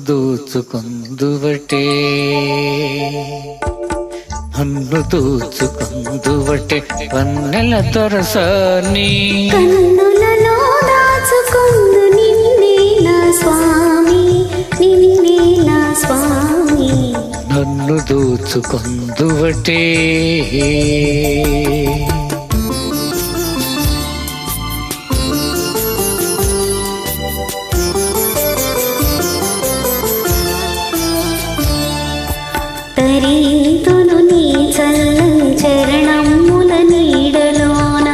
దోచుకుందువటే నన్ను దోచుకుందువటే వన్నెల దొరసాని కన్నులలో దాచుకుందు నిన్నే నా స్వామి నిన్నే నా స్వామి నన్ను దోచుకుందువటే తరీతును నీ చల్లని చరణముల నీడలోన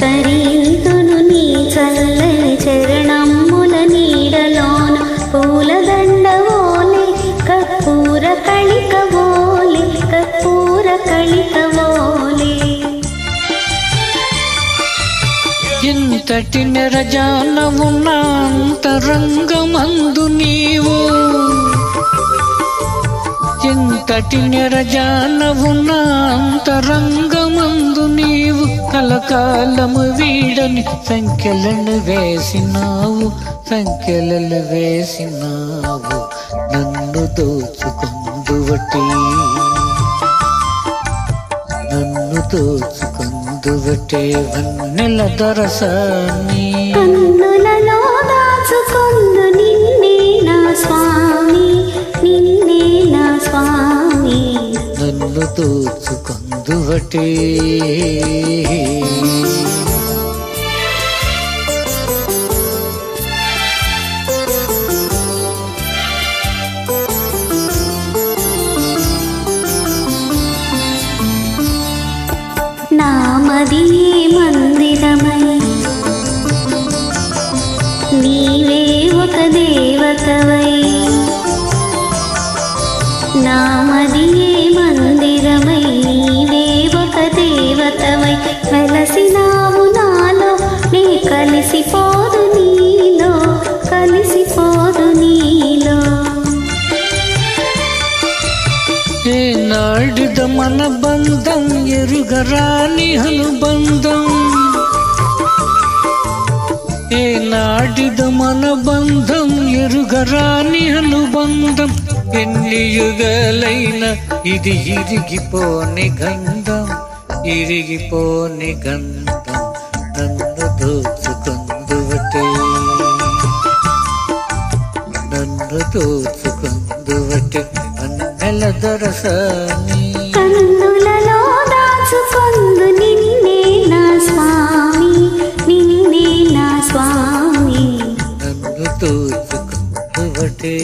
తరీతును నీ చల్లని చరణముల నీడలోన పూలదండవోలే కర్పూర కళికవోలే కర్పూర కళికవోలే ఇంతటి నిరజానవున్న అంతరంగమందు నీవు ఇంతటి నిరజానవున్న అంతరంగమందు నీవు కలకాలము వీడని సంఖ్యలను వేసినావు సంఖ్యలను వేసినావు నన్ను దోచుకుందువటి నన్ను దోచుకుందువటే వన్నెల దొరసాని కన్నులలో దాచుకుందు నిన్నే నా స్వామి నిన్నే నా స్వామి నన్ను దోచుకుందువటే నామదియే మందిరమై నీవే ఒక దేవతవై నామదియే మందిరమై నీవే ఒక దేవతవై వెలసినావు నాలో నే కలిసిపోదు నీలో కలిసిపోదు నీలో ఏనాడిద మన బంధం ఎరుగరాని అనుబంధం ఏనాడిద మన బంధం ఎరుగరాని అనుబంధం ఎన్ని యుగాలైనా ఇది ఇరిగిపోని గంధం ఇరిగిపోని గంధం నన్ను దోచుకుందువటే నన్ను దోచుకుందువటే వన్నెల దొరసాని కన్నులలో దాచుకుందు నిన్నే నా స్వామి నిన్నే నా స్వామి నన్ను దోచుకుందువటే